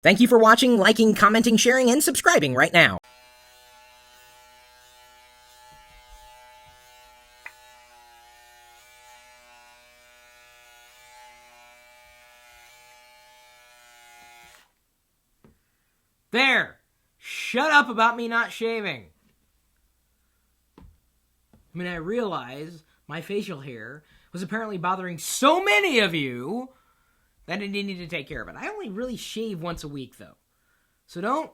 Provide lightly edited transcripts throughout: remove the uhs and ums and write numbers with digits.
Thank you for watching, liking, commenting, sharing, and subscribing right now. There! Shut up about me not shaving. I mean, I realize my facial hair was apparently bothering so many of you that I needed to take care of it. I only really shave once a week, though. So don't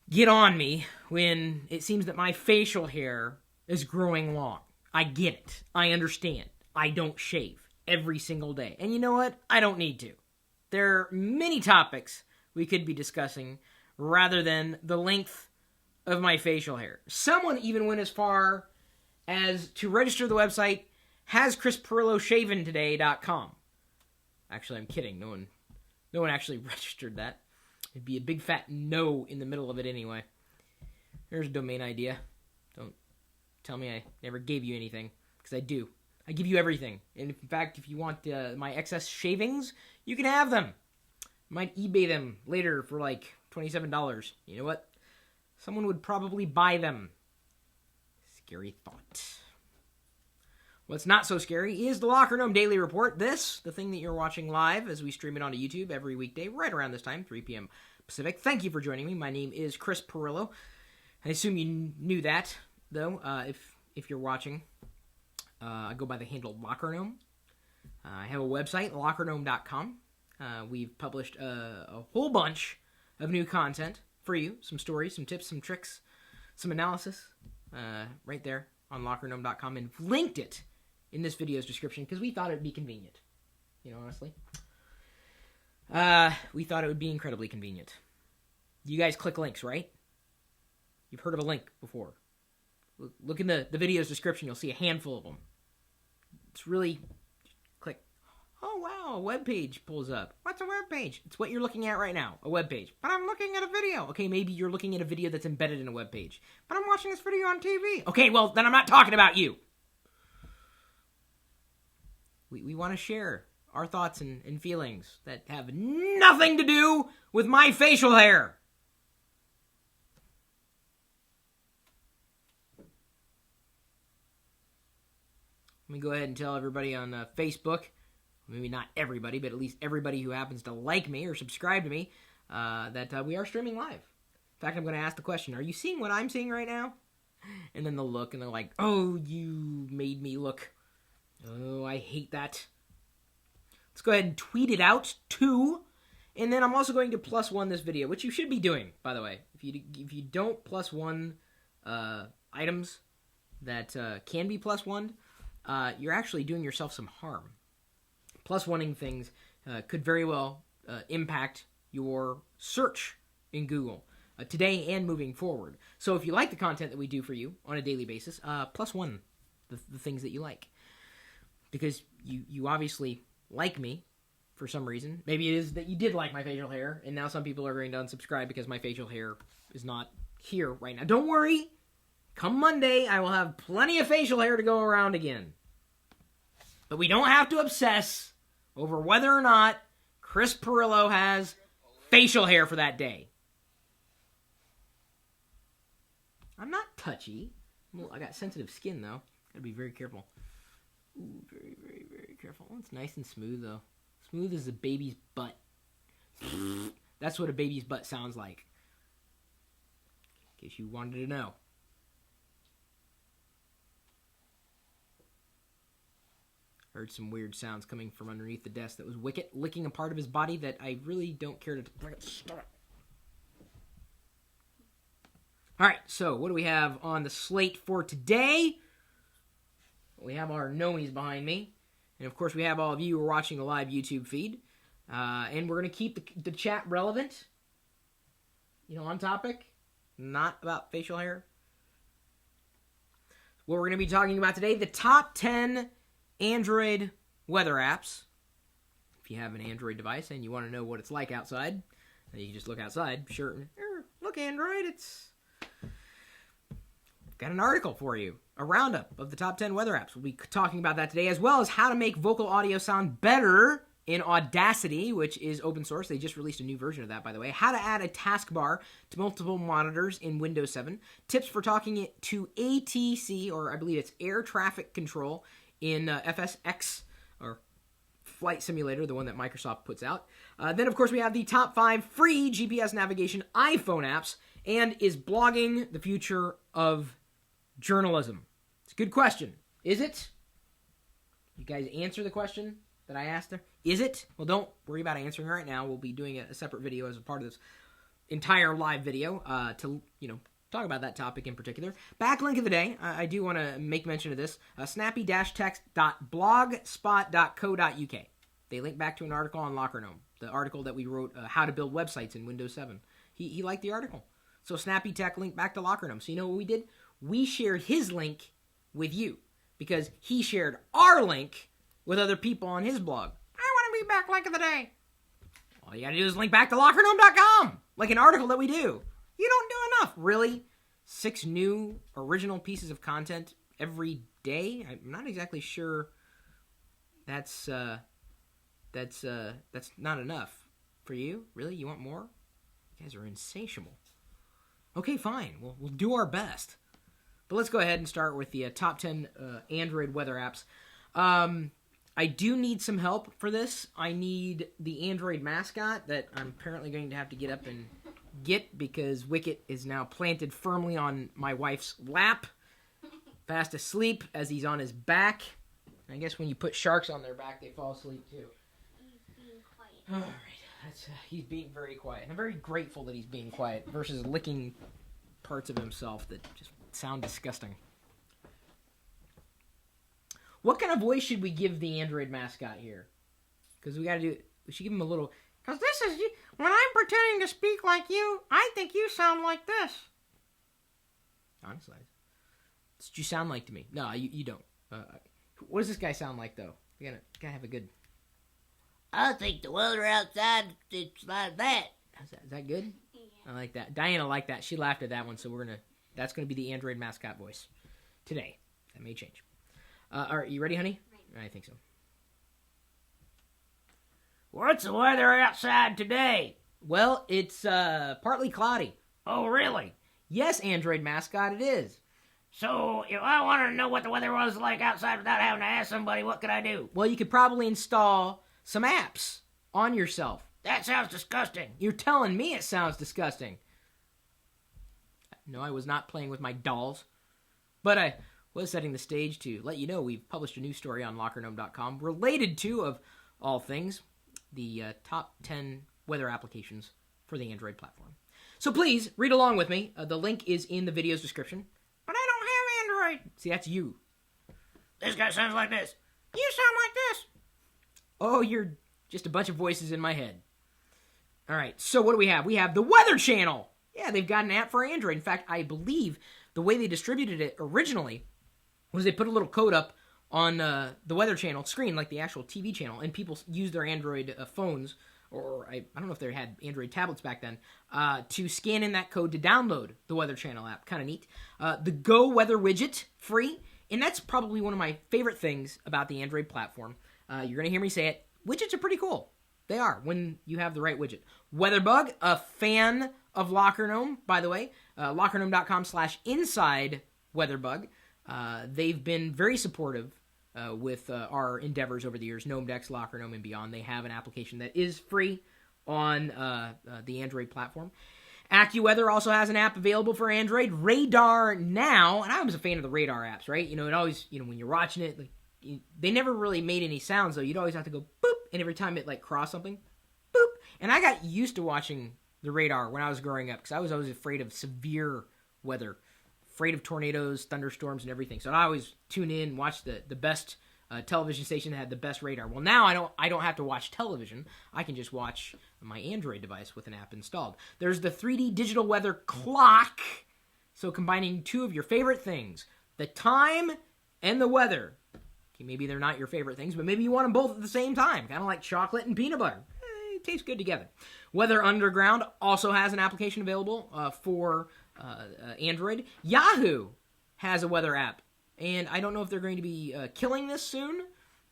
get on me when it seems that my facial hair is growing long. I get it. I understand. I don't shave every single day. And you know what? I don't need to. There are many topics we could be discussing rather than the length of my facial hair. Someone even went as far as to register the website haschrispirilloshaventoday.com. Actually, I'm kidding. No one actually registered that. It'd be a big fat no in the middle of it anyway. There's a domain idea. Don't tell me I never gave you anything, because I do. I give you everything. And in fact, if you want my excess shavings, you can have them. I might eBay them later for like $27. You know what? Someone would probably buy them. Scary thought. What's not so scary is the Locker Room Daily Report. The thing that you're watching live as we stream it onto YouTube every weekday right around this time, 3 p.m. Pacific. Thank you for joining me. My name is Chris Pirillo. I assume you knew that, though, if you're watching. I go by the handle Locker Room. I have a website, lockergnome.com. We've published a whole bunch of new content for you. Some stories, some tips, some tricks, some analysis right there on lockergnome.com, and linked it in this video's description because we thought it would be convenient. You know, honestly. We thought it would be incredibly convenient. You guys click links, right? You've heard of a link before. Look in the video's description. You'll see a handful of them. It's really... click. Oh, wow, a web page pulls up. What's a web page? It's what you're looking at right now, a web page. But I'm looking at a video. Okay, maybe you're looking at a video that's embedded in a web page. But I'm watching this video on TV. Okay, well, then I'm not talking about you. We want to share our thoughts and feelings that have nothing to do with my facial hair. Let me go ahead and tell everybody on Facebook, maybe not everybody, but at least everybody who happens to like me or subscribe to me, that we are streaming live. In fact, I'm going to ask the question, are you seeing what I'm seeing right now? And then they'll look and they're like, oh, you made me look. Oh, I hate that. Let's go ahead and tweet it out, too. And then I'm also going to +1 this video, which you should be doing, by the way. If you don't +1 items that can be +1'd, you're actually doing yourself some harm. +1ing things could very well impact your search in Google today and moving forward. So if you like the content that we do for you on a daily basis, +1 the things that you like. Because you obviously like me for some reason. Maybe it is that you did like my facial hair, and now some people are going to unsubscribe because my facial hair is not here right now. Don't worry. Come Monday, I will have plenty of facial hair to go around again. But we don't have to obsess over whether or not Chris Pirillo has facial hair for that day. I'm not touchy. I got sensitive skin, though. Gotta be very careful. Ooh, very, very, very careful. Oh, it's nice and smooth, though. Smooth as a baby's butt. That's what a baby's butt sounds like. In case you wanted to know. Heard some weird sounds coming from underneath the desk. That was Wicket licking a part of his body that I really don't care to... Alright, so what do we have on the slate for today? We have our gnomies behind me. And of course we have all of you who are watching the live YouTube feed. And we're going to keep the chat relevant. You know, on topic. Not about facial hair. What we're going to be talking about today, the top 10 Android weather apps. If you have an Android device and you want to know what it's like outside, you can just look outside. Sure, look, Android, it's got an article for you, a roundup of the top 10 weather apps. We'll be talking about that today, as well as how to make vocal audio sound better in Audacity, which is open source. They just released a new version of that, by the way. How to add a taskbar to multiple monitors in Windows 7. Tips for talking it to ATC, or I believe it's air traffic control, in FSX, or Flight Simulator, the one that Microsoft puts out. Then, of course, we have the top 5 free GPS navigation iPhone apps. And is blogging the future of journalism? It's a good question. Is it? You guys answer the question that I asked there. Is it? Well, don't worry about answering right now. We'll be doing a separate video as a part of this entire live video to, talk about that topic in particular. Backlink of the day. I do want to make mention of this. snappy-text.blogspot.co.uk. They link back to an article on Locker Gnome, the article that we wrote, How to Build Websites in Windows 7. He liked the article. So Snappy Tech linked back to Locker Gnome. So you know what we did? We shared his link with you because he shared our link with other people on his blog. I want to be backlink of the day. All you got to do is link back to lockergnome.com, like an article that we do. You don't do enough. Really? 6 new original pieces of content every day? I'm not exactly sure that's not enough for you. Really? You want more? You guys are insatiable. Okay, fine. We'll do our best. But let's go ahead and start with the top 10 Android weather apps. I do need some help for this. I need the Android mascot that I'm apparently going to have to get up and get because Wicket is now planted firmly on my wife's lap, fast asleep as he's on his back. I guess when you put sharks on their back, they fall asleep too. He's being quiet. All right. He's being very quiet. I'm very grateful that he's being quiet versus licking parts of himself that just sound disgusting. What kind of voice should we give the Android mascot here? Because we should give him a little... Because this is... When I'm pretending to speak like you, I think you sound like this. Honestly. That's what you sound like to me. No, you don't. What does this guy sound like, though? You gotta have a good... I think the weather outside, it's like that. Is that good? Yeah. I like that. Diana liked that. She laughed at that one, so that's going to be the Android mascot voice today. That may change. All right, you ready, honey? Right. I think so. What's the weather outside today? Well, it's partly cloudy. Oh, really? Yes, Android mascot, it is. So, if I wanted to know what the weather was like outside without having to ask somebody, what could I do? Well, you could probably install some apps on yourself. That sounds disgusting. You're telling me it sounds disgusting. No, I was not playing with my dolls. But I was setting the stage to let you know we've published a new story on lockergnome.com related to, of all things, the top 10 weather applications for the Android platform. So please, read along with me. The link is in the video's description. But I don't have Android. See, that's you. This guy sounds like this. You sound like this. Oh, you're just a bunch of voices in my head. All right, so what do we have? We have the Weather Channel. Yeah, they've got an app for Android. In fact, I believe the way they distributed it originally was they put a little code up on the Weather Channel screen, like the actual TV channel, and people use their Android phones, or I don't know if they had Android tablets back then, to scan in that code to download the Weather Channel app. Kind of neat. The Go Weather widget, free, and that's probably one of my favorite things about the Android platform. You're going to hear me say it. Widgets are pretty cool. They are, when you have the right widget. Weatherbug, a fan of Locker Gnome, by the way. lockergnome.com/inside Weatherbug. They've been very supportive with our endeavors over the years. Gnome Decks, Locker Gnome, and beyond. They have an application that is free on the Android platform. AccuWeather also has an app available for Android. Radar Now, and I was a fan of the Radar apps, right? You know, it always, when you're watching it, like, they never really made any sounds, though. You'd always have to go boop, and every time it like crossed something, boop. And I got used to watching the radar when I was growing up because I was always afraid of severe weather, afraid of tornadoes, thunderstorms, and everything. So I always tune in, watch the best television station that had the best radar. Well, now I don't have to watch television. I can just watch my Android device with an app installed. There's the 3D digital weather clock. So combining two of your favorite things, the time and the weather. Maybe they're not your favorite things, but maybe you want them both at the same time. Kind of like chocolate and peanut butter. It tastes good together. Weather Underground also has an application available for Android. Yahoo has a weather app. And I don't know if they're going to be killing this soon.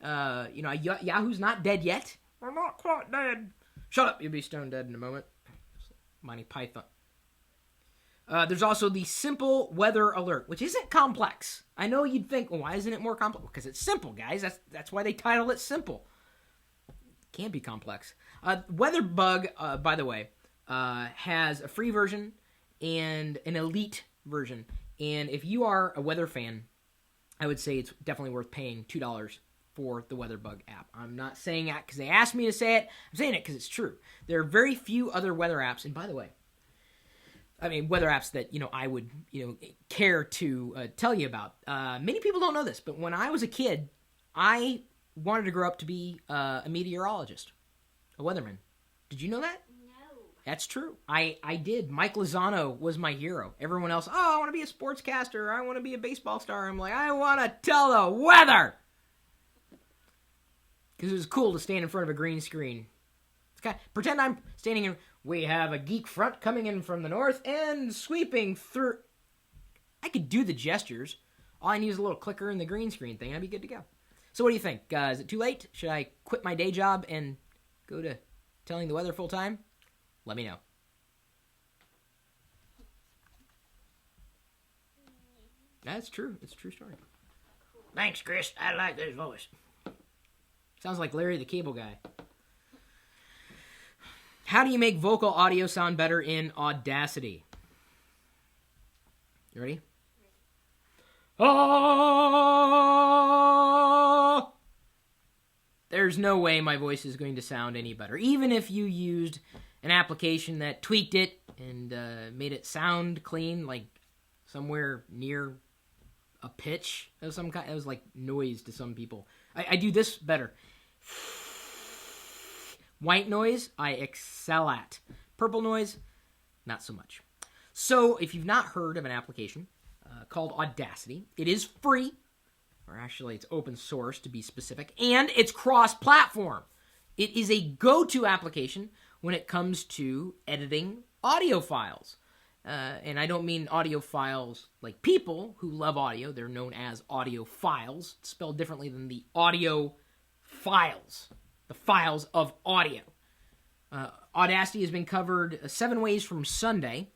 Yahoo's not dead yet. I'm not quite dead. Shut up, you'll be stone dead in a moment. Monty Python. There's also the simple weather alert, which isn't complex. I know you'd think, well, why isn't it more complex? Because it's simple, guys. That's why they title it simple. It can't be complex. WeatherBug, by the way, has a free version and an elite version. And if you are a weather fan, I would say it's definitely worth paying $2 for the WeatherBug app. I'm not saying that because they asked me to say it. I'm saying it because it's true. There are very few other weather apps. And by the way, I mean, weather apps that, I would, care to tell you about. Many people don't know this, but when I was a kid, I wanted to grow up to be a meteorologist, a weatherman. Did you know that? No. That's true. I did. Mike Lozano was my hero. Everyone else, I want to be a sportscaster. I want to be a baseball star. I'm like, I want to tell the weather. Because it was cool to stand in front of a green screen. Pretend I'm standing in. We have a geek front coming in from the north and sweeping through. I could do the gestures. All I need is a little clicker in the green screen thing. I'd be good to go. So what do you think? Is it too late? Should I quit my day job and go to telling the weather full time? Let me know. That's true. It's a true story. Thanks, Chris. I like this voice. Sounds like Larry the Cable Guy. How do you make vocal audio sound better in Audacity? You ready? Oh! There's no way my voice is going to sound any better. Even if you used an application that tweaked it and made it sound clean, like somewhere near a pitch of some kind. It was like noise to some people. I do this better. White noise, I excel at. Purple noise, not so much. So, if you've not heard of an application called Audacity, it is free, or actually it's open source to be specific, and it's cross-platform. It is a go-to application when it comes to editing audio files. And I don't mean audio files like people who love audio. They're known as audio files. It's spelled differently than the audio files. The files of audio. Audacity has been covered 7 ways from Sunday,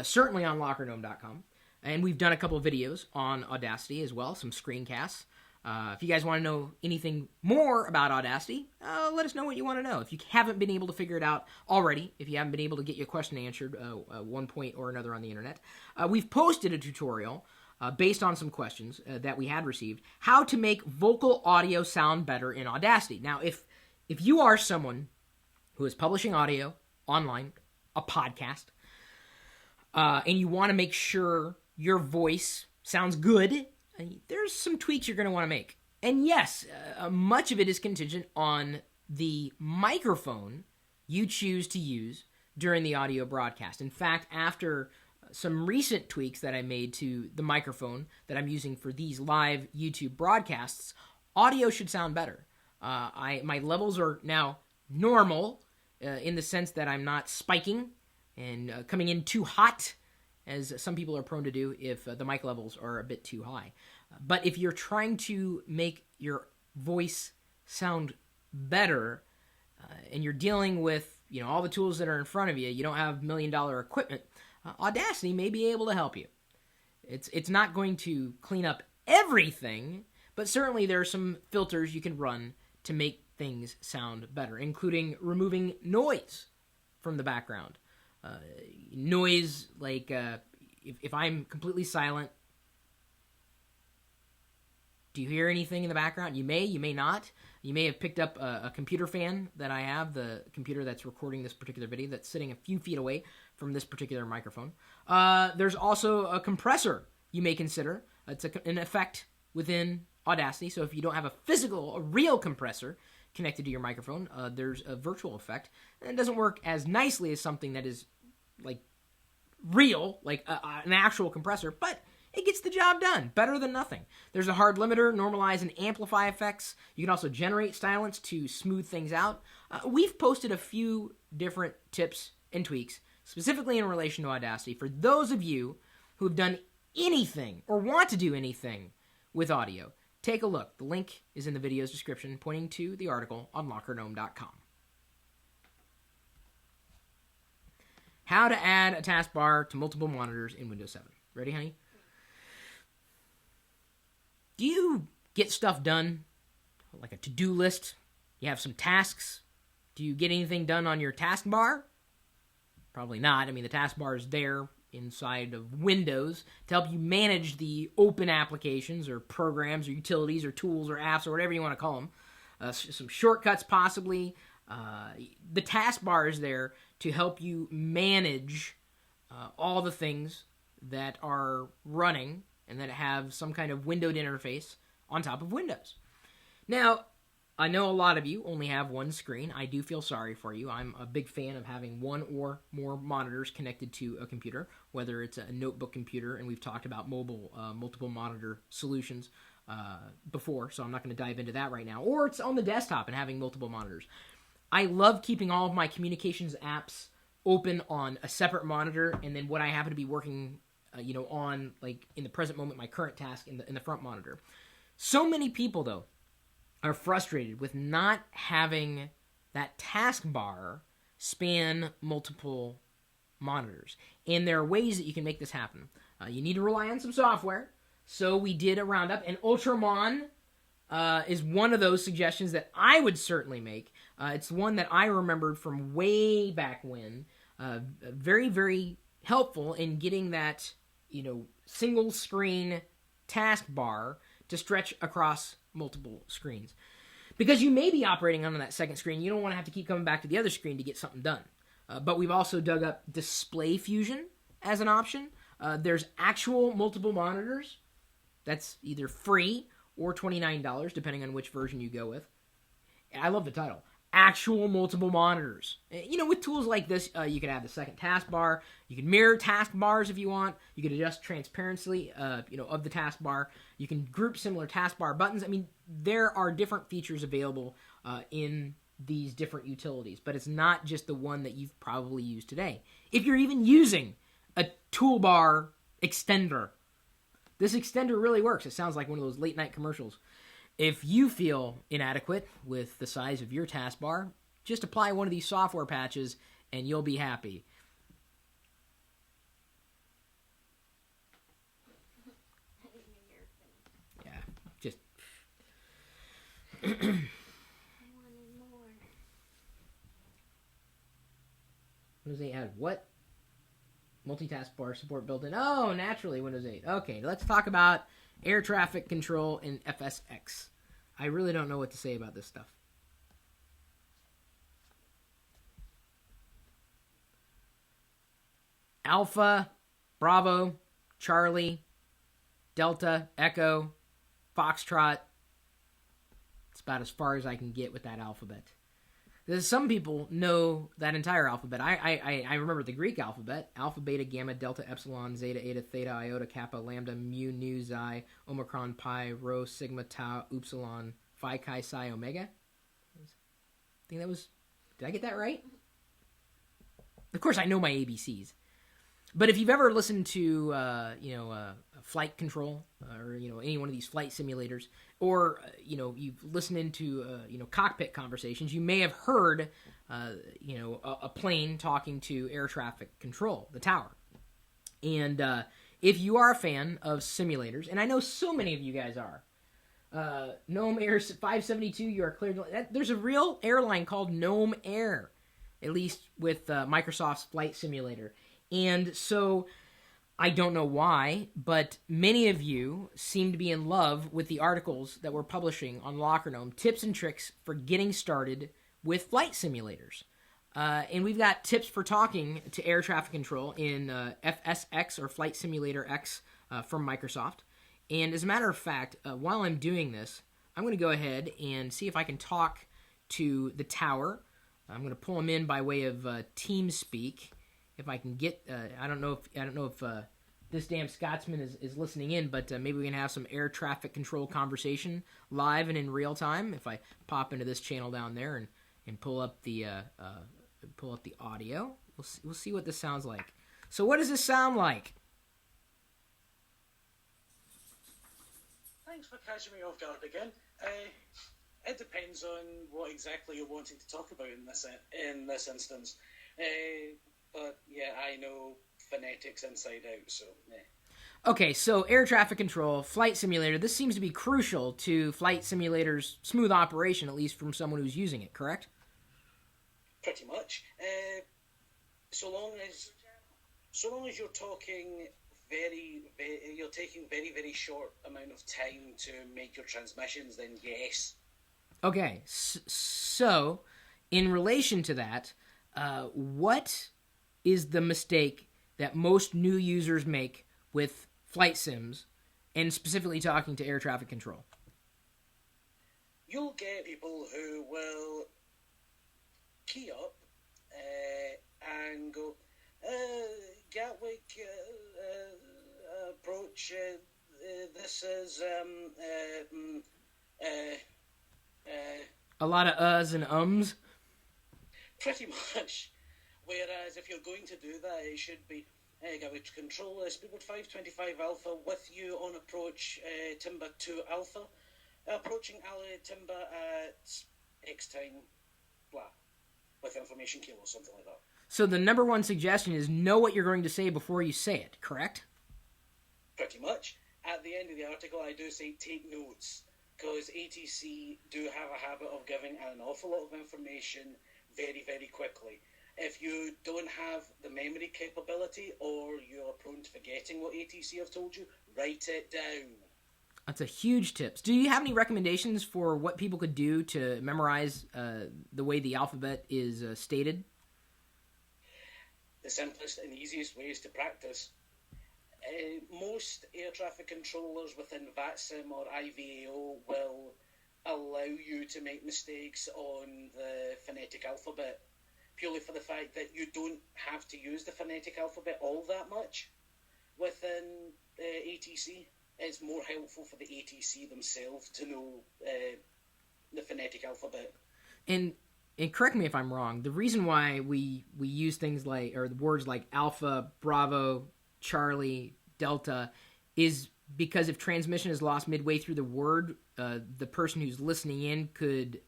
certainly on LockerGnome.com. And we've done a couple of videos on Audacity as well, some screencasts. If you guys want to know anything more about Audacity, let us know what you want to know. If you haven't been able to figure it out already, if you haven't been able to get your question answered at one point or another on the internet, we've posted a tutorial based on some questions that we had received, how to make vocal audio sound better in Audacity. Now, if you are someone who is publishing audio online, a podcast, and you want to make sure your voice sounds good, there's some tweaks you're going to want to make. And yes, much of it is contingent on the microphone you choose to use during the audio broadcast. In fact, after some recent tweaks that I made to the microphone that I'm using for these live YouTube broadcasts, audio should sound better. My levels are now normal in the sense that I'm not spiking and coming in too hot, as some people are prone to do if the mic levels are a bit too high. But if you're trying to make your voice sound better, and you're dealing with all the tools that are in front of you, you don't have $1 million equipment, Audacity may be able to help you. It's not going to clean up everything, but certainly there are some filters you can run to make things sound better, including removing noise from the background. Noise, like if I'm completely silent, do you hear anything in the background? You may not. You may have picked up a computer fan that I have, the computer that's recording this particular video, that's sitting a few feet away from this particular microphone. There's also a compressor you may consider. It's an effect within Audacity, so if you don't have a real compressor connected to your microphone, there's a virtual effect, and it doesn't work as nicely as something that is like real, like an actual compressor, but it gets the job done. Better than nothing. There's a hard limiter, normalize and amplify effects. You can also generate silence to smooth things out. We've posted a few different tips and tweaks, specifically in relation to Audacity, for those of you who have done anything or want to do anything with audio. Take a look. The link is in the video's description, pointing to the article on LockerGnome.com. How to add a taskbar to multiple monitors in Windows 7. Ready, honey? Do you get stuff done? Like a to-do list? You have some tasks? Do you get anything done on your taskbar? Probably not. I mean, the taskbar is there inside of Windows to help you manage the open applications or programs or utilities or tools or apps or whatever you want to call them. Some shortcuts possibly. The taskbar is there to help you manage all the things that are running and that have some kind of windowed interface on top of Windows. Now, I know a lot of you only have one screen. I do feel sorry for you. I'm a big fan of having one or more monitors connected to a computer, whether it's a notebook computer, and we've talked about multiple monitor solutions before, so I'm not going to dive into that right now, or it's on the desktop and having multiple monitors. I love keeping all of my communications apps open on a separate monitor, and then what I happen to be working on, like in the present moment, my current task in the front monitor. So many people, though, are frustrated with not having that taskbar span multiple monitors. And there are ways that you can make this happen. You need to rely on some software. So we did a roundup, and Ultramon is one of those suggestions that I would certainly make. It's one that I remembered from way back when. Very, very helpful in getting that, single screen taskbar to stretch across multiple screens. Because you may be operating on that second screen, you don't want to have to keep coming back to the other screen to get something done. But we've also dug up Display Fusion as an option. There's actual multiple monitors. That's either free or $29, depending on which version you go with. I love the title. Actual multiple monitors. With tools like this, you can add the second taskbar. You can mirror taskbars if you want. You can adjust transparency, of the taskbar. You can group similar taskbar buttons. I mean, there are different features available in these different utilities, but it's not just the one that you've probably used today. If you're even using a toolbar extender, this extender really works. It sounds like one of those late night commercials. If you feel inadequate with the size of your taskbar, just apply one of these software patches and you'll be happy. Yeah, just... Windows 8 had what? Multitask bar support built in. Oh, naturally, Windows 8. Okay, let's talk about air traffic control in FSX. I really don't know what to say about this stuff. Alpha, Bravo, Charlie, Delta, Echo, Foxtrot. It's about as far as I can get with that alphabet. Some people know that entire alphabet. I remember the Greek alphabet: Alpha, Beta, Gamma, Delta, Epsilon, Zeta, Eta, Theta, Iota, Kappa, Lambda, Mu, Nu, Xi, Omicron, Pi, Rho, Sigma, Tau, Upsilon, Phi, Chi, Psi, Omega. Did I get that right? Of course, I know my ABCs. But if you've ever listened to, flight control or, any one of these flight simulators, or, you've listened into, cockpit conversations, you may have heard, a plane talking to air traffic control, the tower. And if you are a fan of simulators, and I know so many of you guys are, Gnome Air 572, you are cleared. There's a real airline called Gnome Air, at least with Microsoft's flight simulator. And so, I don't know why, but many of you seem to be in love with the articles that we're publishing on Locker Gnome, tips and tricks for getting started with flight simulators. And we've got tips for talking to air traffic control in FSX, or Flight Simulator X, from Microsoft. And as a matter of fact, while I'm doing this, I'm going to go ahead and see if I can talk to the tower. I'm going to pull them in by way of TeamSpeak. If I can get, I don't know if this damn Scotsman is listening in, but maybe we can have some air traffic control conversation live and in real time. If I pop into this channel down there and pull up the audio, we'll see what this sounds like. So what does this sound like? Thanks for catching me off guard again. It depends on what exactly you're wanting to talk about in this instance. but yeah, I know phonetics inside out, so yeah. Okay, so air traffic control, flight simulator, this seems to be crucial to flight simulator's smooth operation, at least from someone who's using it, correct? Pretty much. So long as you're talking you're taking very, very short amount of time to make your transmissions, then yes. Okay, so in relation to that, what is the mistake that most new users make with flight sims, and specifically talking to air traffic control? You'll get people who will key up and go, Gatwick approach, this is A lot of uhs and ums. pretty much. Whereas if you're going to do that, it should be Gatwick control, Speedbird 525 Alpha with you on approach Timber 2 Alpha, approaching Timber at X time, blah, with information kilo, something like that. So the number one suggestion is know what you're going to say before you say it, correct? Pretty much. At the end of the article, I do say take notes, because ATC do have a habit of giving an awful lot of information very, very quickly. If you don't have the memory capability, or you're prone to forgetting what ATC have told you, write it down. That's a huge tip. Do you have any recommendations for what people could do to memorize the way the alphabet is stated? The simplest and easiest ways to practice. Most air traffic controllers within VATSIM or IVAO will allow you to make mistakes on the phonetic alphabet, purely for the fact that you don't have to use the phonetic alphabet all that much within ATC. It's more helpful for the ATC themselves to know the phonetic alphabet. And correct me if I'm wrong, the reason why we use things like, or the words like Alpha, Bravo, Charlie, Delta, is because if transmission is lost midway through the word, the person who's listening in could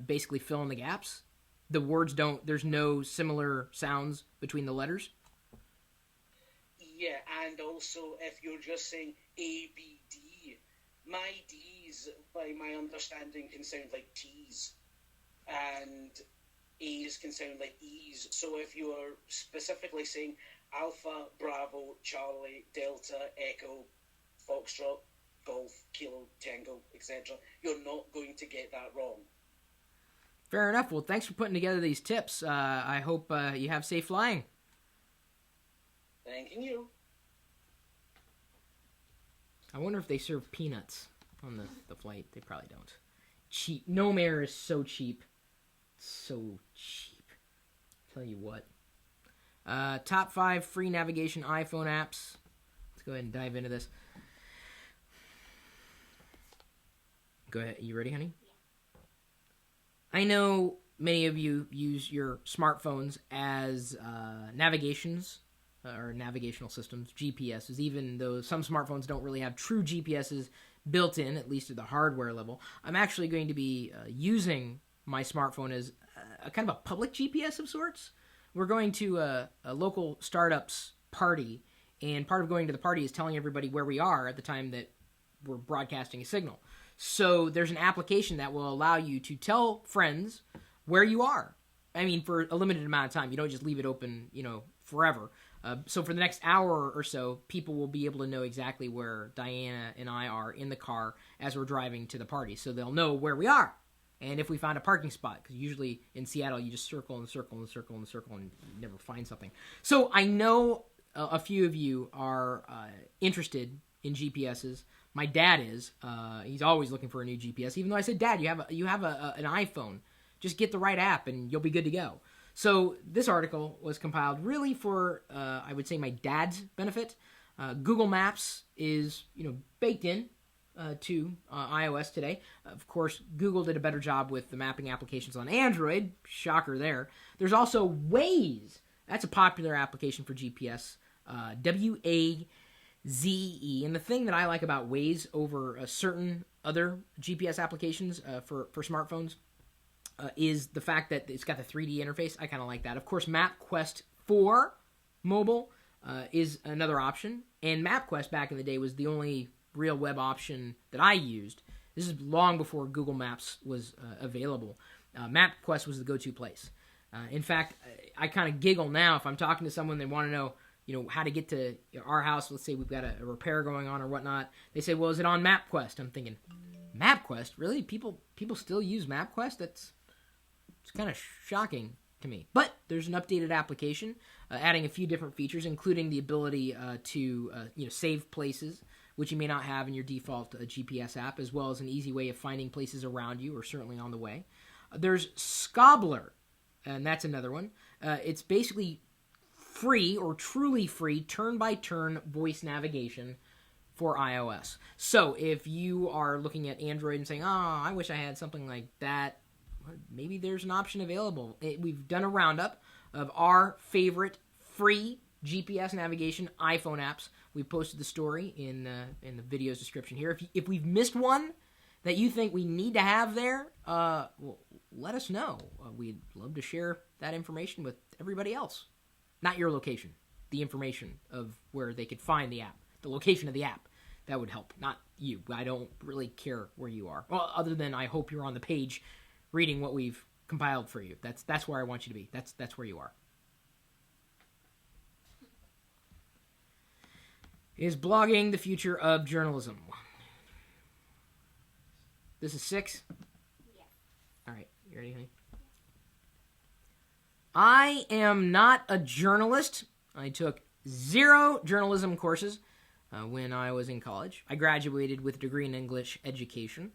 basically fill in the gaps. The words there's no similar sounds between the letters. Yeah, and also if you're just saying A, B, D, my D's, by my understanding, can sound like T's, and A's can sound like E's. So if you are specifically saying Alpha, Bravo, Charlie, Delta, Echo, Foxtrot, Golf, Kilo, Tango, etc., you're not going to get that wrong. Fair enough. Well, thanks for putting together these tips. I hope you have safe flying. Thanking you. I wonder if they serve peanuts on the flight. They probably don't. Cheap. Gnome Air is so cheap. So cheap. Tell you what. Top 5 free navigation iPhone apps. Let's go ahead and dive into this. Go ahead. You ready, honey? I know many of you use your smartphones as navigations or navigational systems, GPSs, even though some smartphones don't really have true GPSs built in, at least at the hardware level. I'm actually going to be using my smartphone as a kind of a public GPS of sorts. We're going to a local startup's party, and part of going to the party is telling everybody where we are at the time that we're broadcasting a signal. So there's an application that will allow you to tell friends where you are. I mean, for a limited amount of time. You don't just leave it open, forever. So for the next hour or so, people will be able to know exactly where Diana and I are in the car as we're driving to the party. So they'll know where we are. And if we find a parking spot, because usually in Seattle you just circle and circle and circle and circle and you never find something. So I know a few of you are interested in GPSs. My dad is. He's always looking for a new GPS. Even though I said, Dad, you have an iPhone. Just get the right app and you'll be good to go. So this article was compiled really for, I would say, my dad's benefit. Google Maps is, baked in to iOS today. Of course, Google did a better job with the mapping applications on Android. Shocker there. There's also Waze. That's a popular application for GPS. WAZE. And the thing that I like about Waze over certain other GPS applications for smartphones is the fact that it's got the 3D interface. I kind of like that. Of course, MapQuest for mobile is another option. And MapQuest back in the day was the only real web option that I used. This is long before Google Maps was available. MapQuest was the go-to place. In fact, I kind of giggle now if I'm talking to someone, they want to know, how to get to our house. Let's say we've got a repair going on or whatnot. They say, well, is it on MapQuest? I'm thinking, MapQuest? Really? People still use MapQuest? It's kind of shocking to me. But there's an updated application adding a few different features, including the ability to save places, which you may not have in your default GPS app, as well as an easy way of finding places around you or certainly on the way. There's Scobbler, and that's another one. It's basically free or truly free turn-by-turn voice navigation for iOS. So if you are looking at Android and saying, I wish I had something like that, maybe there's an option available. We've done a roundup of our favorite free GPS navigation iPhone apps. We posted the story in the video's description here. If we've missed one that you think we need to have there, well, let us know. We'd love to share that information with everybody else. Not your location, the information of where they could find the app, the location of the app. That would help, not you. I don't really care where you are. Well, other than I hope you're on the page reading what we've compiled for you. That's where I want you to be. That's where you are. Is blogging the future of journalism? This is 6? Yeah. All right. You ready, honey? I am not a journalist. I took 0 journalism courses when I was in college. I graduated with a degree in English education,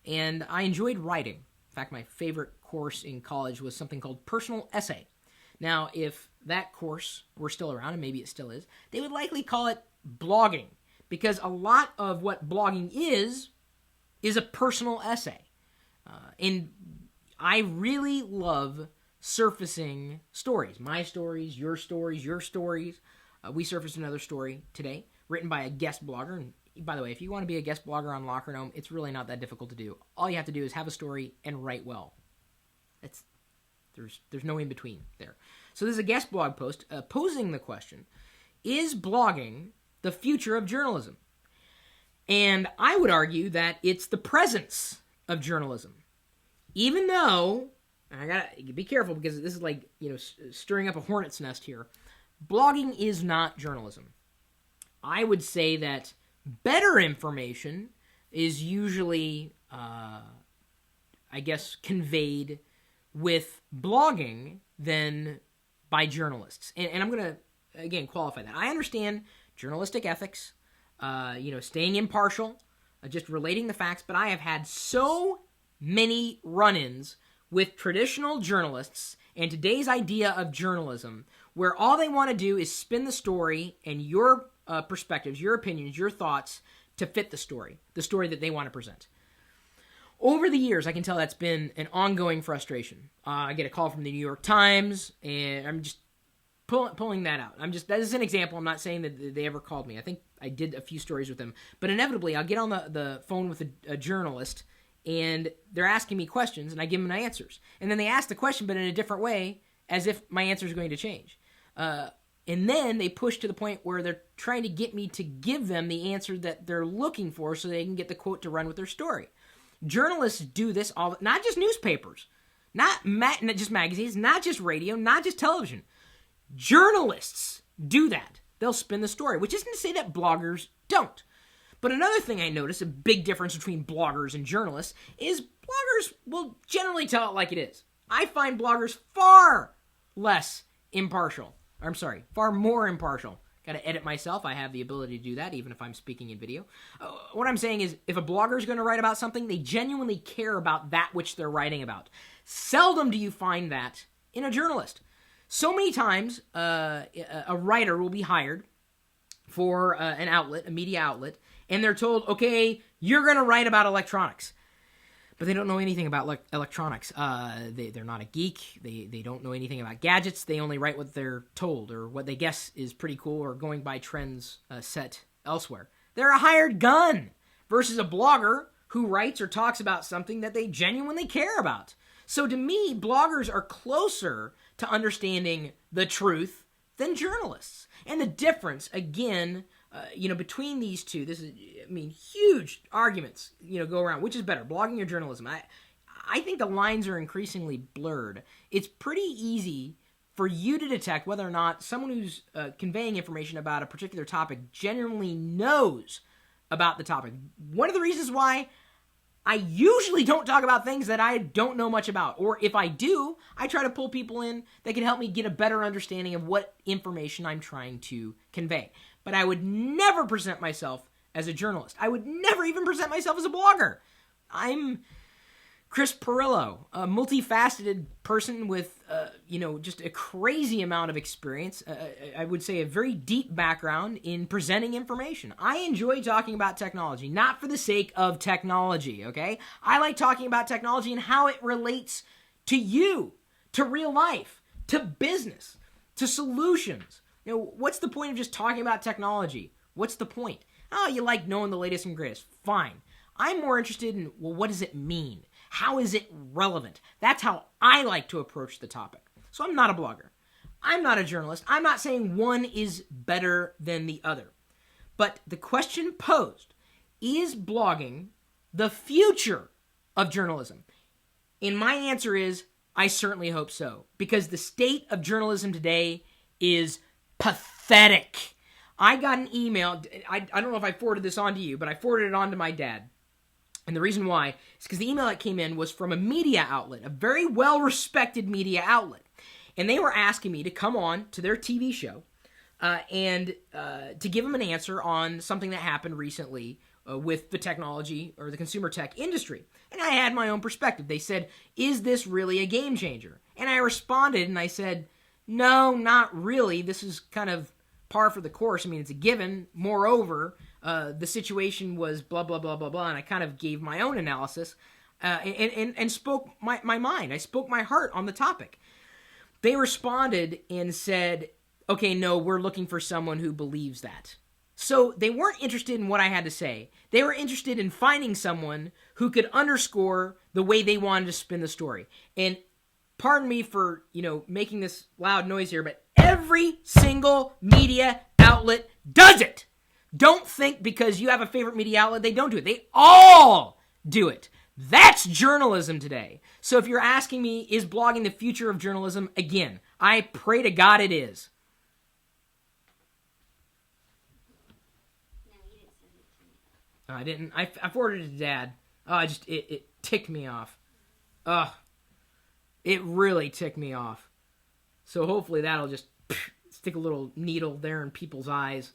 and I enjoyed writing. In fact, my favorite course in college was something called personal essay. Now, if that course were still around, and maybe it still is, they would likely call it blogging, because a lot of what blogging is a personal essay. And I really love surfacing stories. My stories, your stories, your stories. We surfaced another story today, written by a guest blogger. And by the way, if you want to be a guest blogger on Locker Gnome, it's really not that difficult to do. All you have to do is have a story and write well. There's no in between there. So this is a guest blog post posing the question, is blogging the future of journalism? And I would argue that it's the presence of journalism. Even though, and I gotta be careful because this is like, stirring up a hornet's nest here, blogging is not journalism. I would say that better information is usually, conveyed with blogging than by journalists. And I'm going to, again, qualify that. I understand journalistic ethics, staying impartial, just relating the facts, but I have had so many run-ins with traditional journalists and today's idea of journalism where all they want to do is spin the story and your perspectives, your opinions, your thoughts to fit the story that they want to present. Over the years, I can tell that's been an ongoing frustration. I get a call from the New York Times, and I'm just pulling that out. That is an example. I'm not saying that they ever called me. I think I did a few stories with them. But inevitably, I'll get on the phone with a journalist, and they're asking me questions, and I give them my answers. And then they ask the question, but in a different way, as if my answer is going to change. And then they push to the point where they're trying to get me to give them the answer that they're looking for so they can get the quote to run with their story. Journalists do this not just newspapers, not just magazines, not just radio, not just television. Journalists do that. They'll spin the story, which isn't to say that bloggers don't. But another thing I notice, a big difference between bloggers and journalists, is bloggers will generally tell it like it is. I find bloggers far more impartial. Got to edit myself. I have the ability to do that, even if I'm speaking in video. What I'm saying is, if a blogger is going to write about something, they genuinely care about that which they're writing about. Seldom do you find that in a journalist. So many times, a writer will be hired for an outlet, a media outlet, and they're told, okay, you're going to write about electronics. But they don't know anything about electronics. They're not a geek. They don't know anything about gadgets. They only write what they're told or what they guess is pretty cool or going by trends set elsewhere. They're a hired gun versus a blogger who writes or talks about something that they genuinely care about. So to me, bloggers are closer to understanding the truth than journalists. And the difference, again, between these two, this is, huge arguments, go around. Which is better, blogging or journalism? I think the lines are increasingly blurred. It's pretty easy for you to detect whether or not someone who's conveying information about a particular topic genuinely knows about the topic. One of the reasons why I usually don't talk about things that I don't know much about, or if I do, I try to pull people in that can help me get a better understanding of what information I'm trying to convey. But I would never present myself as a journalist. I would never even present myself as a blogger. I'm Chris Pirillo, a multifaceted person with, just a crazy amount of experience. I would say a very deep background in presenting information. I enjoy talking about technology, not for the sake of technology, okay? I like talking about technology and how it relates to you, to real life, to business, to solutions. What's the point of just talking about technology? What's the point? Oh, you like knowing the latest and greatest. Fine. I'm more interested in, what does it mean? How is it relevant? That's how I like to approach the topic. So I'm not a blogger. I'm not a journalist. I'm not saying one is better than the other. But the question posed, is blogging the future of journalism? And my answer is, I certainly hope so. Because the state of journalism today is pathetic. I got an email. I don't know if I forwarded this on to you, but I forwarded it on to my dad. And the reason why is because the email that came in was from a media outlet, a very well-respected media outlet. And they were asking me to come on to their TV show and to give them an answer on something that happened recently with the technology or the consumer tech industry. And I had my own perspective. They said, is this really a game changer? And I responded and I said, no, not really. This is kind of par for the course. It's a given. Moreover, the situation was blah, blah, blah, blah, blah, and I kind of gave my own analysis and spoke my mind. I spoke my heart on the topic. They responded and said, okay, no, we're looking for someone who believes that. So they weren't interested in what I had to say. They were interested in finding someone who could underscore the way they wanted to spin the story. And pardon me for, making this loud noise here, but every single media outlet does it. Don't think because you have a favorite media outlet, they don't do it. They all do it. That's journalism today. So if you're asking me, is blogging the future of journalism? Again, I pray to God it is. No, you didn't send it to me. I didn't. I forwarded it to Dad. It ticked me off. It really ticked me off. So hopefully that'll just stick a little needle there in people's eyes.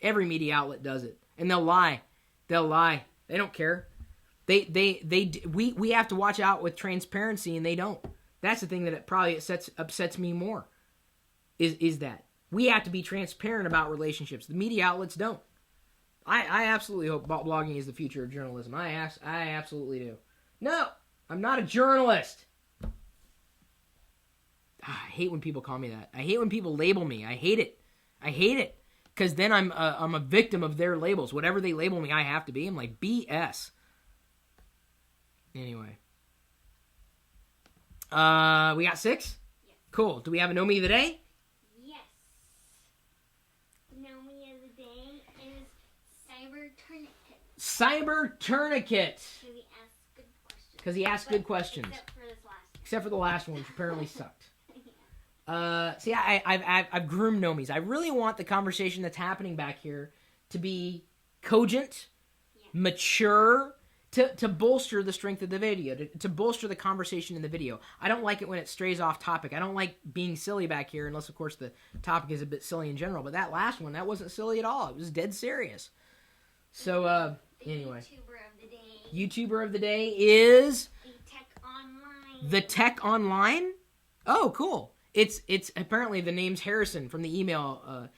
Every media outlet does it, and they'll lie. They'll lie. They don't care. We have to watch out with transparency, and they don't. That's the thing that it probably upsets me more. Is that we have to be transparent about relationships. The media outlets don't. I absolutely hope blogging is the future of journalism. I absolutely do. No, I'm not a journalist. I hate when people call me that. I hate when people label me. I hate it. Because then I'm a victim of their labels. Whatever they label me, I have to be. I'm like, BS. Anyway. We got 6? Yes. Cool. Do we have a Know Me of the Day? Yes. Know Me of the Day is Cyber Tourniquet. Cyber Tourniquet. Because he asked good questions. Because he asked good questions. Except for this last one. Except for the last one, which apparently sucked. I've groomed Nomies. I really want the conversation that's happening back here to be cogent, mature, to bolster the strength of the video, to bolster the conversation in the video. I don't like it when it strays off topic. I don't like being silly back here, unless, of course, the topic is a bit silly in general. But that last one, that wasn't silly at all. It was dead serious. So, anyway. YouTuber of the day is... The Tech Online? Oh, cool. It's apparently the name's Harrison from the email.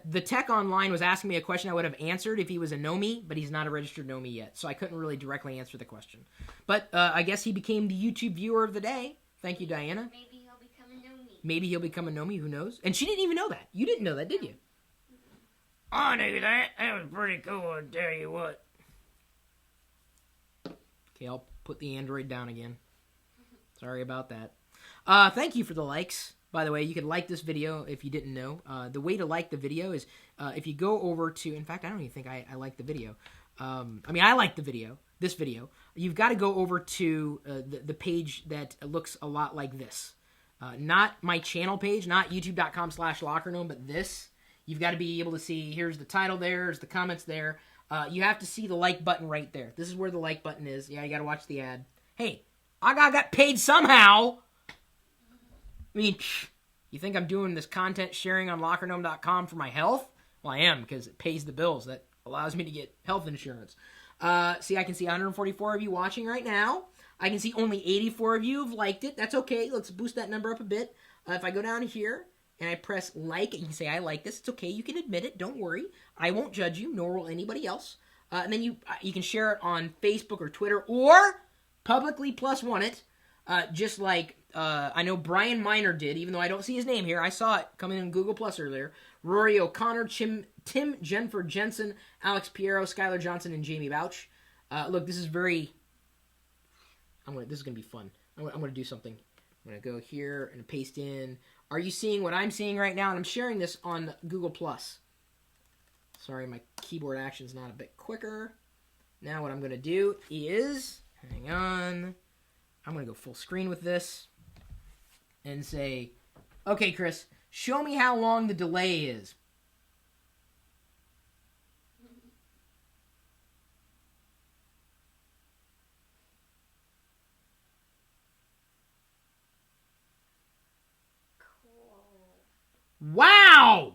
The Tech Online was asking me a question I would have answered if he was a Know-Me, but he's not a registered Know-Me yet, so I couldn't really directly answer the question. But I guess he became the YouTube viewer of the day. Thank you, Diana. Maybe he'll become a Know-Me. Maybe he'll become a Know-Me, who knows? And she didn't even know that. You didn't know that, did you? I knew that. That was pretty cool, I tell you what. Okay, I'll put the Android down again. Sorry about that. Thank you for the likes. by the way, you can like this video if you didn't know. The way to like the video is if you go over to, in fact, I don't even think I like the video. I like the video, this video. You've got to go over to the page that looks a lot like this. Not my channel page, not youtube.com/LockerGnome, but this. You've got to be able to see, here's the title there, there's the comments there. You have to see the like button right there. This is where the like button is. Yeah, you got to watch the ad. Hey, I got paid somehow. I mean, you think I'm doing this content sharing on LockerGnome.com for my health? Well, I am, because it pays the bills. That allows me to get health insurance. See, I can see 144 of you watching right now. I can see only 84 of you have liked it. That's okay. Let's boost that number up a bit. If I go down here and I press like, and you say, I like this, it's okay. You can admit it. Don't worry. I won't judge you, nor will anybody else. And then you can share it on Facebook or Twitter, or publicly +1 it, just like I know Brian Miner did, even though I don't see his name here. I saw it coming in Google Plus earlier. Rory O'Connor, Tim Jennifer Jensen, Alex Pirillo, Skylar Johnson, and Jamie Bouch. Look, this is very... this is going to be fun. I'm going to do something. I'm going to go here and paste in. Are you seeing what I'm seeing right now? And I'm sharing this on Google Plus. Sorry, my keyboard action's not a bit quicker. Now what I'm going to do is... Hang on. I'm going to go full screen with this. And say, okay, Chris, show me how long the delay is. Wow!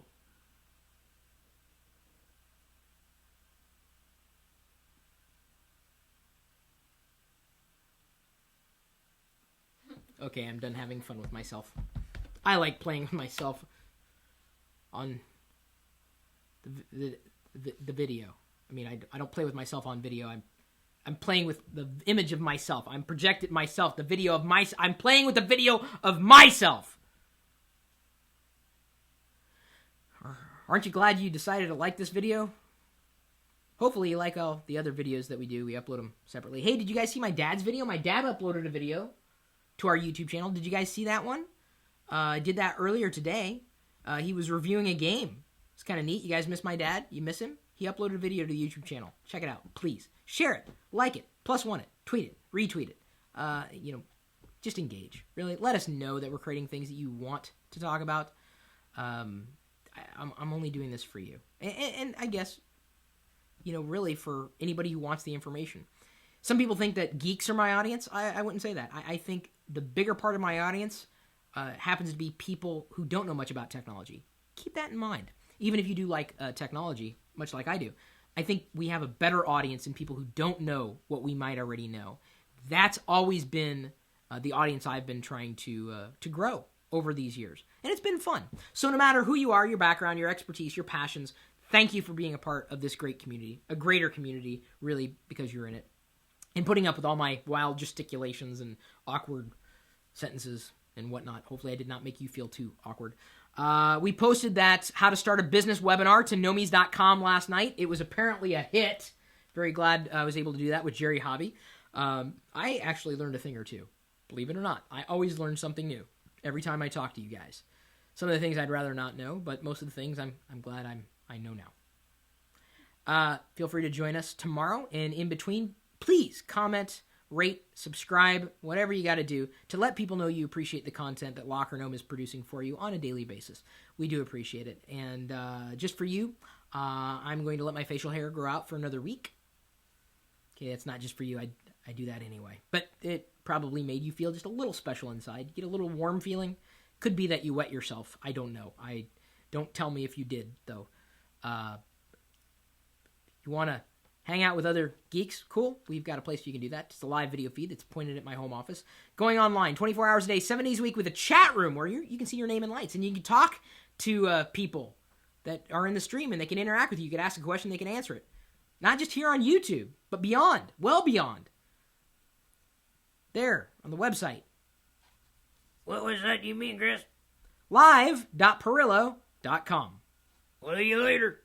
Okay, I'm done having fun with myself. I like playing with myself on the video. I mean, I don't play with myself on video. I'm playing with the image of myself. I'm projecting myself, the video of myself. I'm playing with the video of myself. Aren't you glad you decided to like this video? Hopefully you like all the other videos that we do. We upload them separately. Hey, did you guys see my dad's video? My dad uploaded a video to our YouTube channel. Did you guys see that one? I did that earlier today. He was reviewing a game. It's kind of neat. You guys miss my dad? You miss him? He uploaded a video to the YouTube channel. Check it out, please. Share it, like it, +1 it, tweet it, retweet it. Just engage. Really, let us know that we're creating things that you want to talk about. I'm only doing this for you. And I guess, really for anybody who wants the information. Some people think that geeks are my audience. I wouldn't say that. I think the bigger part of my audience happens to be people who don't know much about technology. Keep that in mind. Even if you do like technology, much like I do, I think we have a better audience in people who don't know what we might already know. That's always been the audience I've been trying to grow over these years. And it's been fun. So no matter who you are, your background, your expertise, your passions, thank you for being a part of this great community, a greater community, really, because you're in it. And putting up with all my wild gesticulations and awkward sentences and whatnot. Hopefully I did not make you feel too awkward. We posted that how to start a business webinar to nomies.com last night. It was apparently a hit. Very glad I was able to do that with Jerry Hobby. I actually learned a thing or two. Believe it or not, I always learn something new every time I talk to you guys. Some of the things I'd rather not know, but most of the things I'm glad I know now. Feel free to join us tomorrow, and in between, please comment, rate, subscribe, whatever you got to do to let people know you appreciate the content that LockerGnome is producing for you on a daily basis. We do appreciate it. And just for you, I'm going to let my facial hair grow out for another week. Okay, that's not just for you. I do that anyway. But it probably made you feel just a little special inside. You get a little warm feeling. Could be that you wet yourself. I don't know. Don't tell me if you did, though. You want to hang out with other geeks? Cool. We've got a place you can do that. It's a live video feed that's pointed at my home office. Going online 24 hours a day, 7 days a week with a chat room where you can see your name and lights. And you can talk to people that are in the stream and they can interact with you. You can ask a question, they can answer it. Not just here on YouTube, but beyond. Well beyond. There, on the website. What was that you mean, Chris? Live.Pirillo.com. Well, see you later.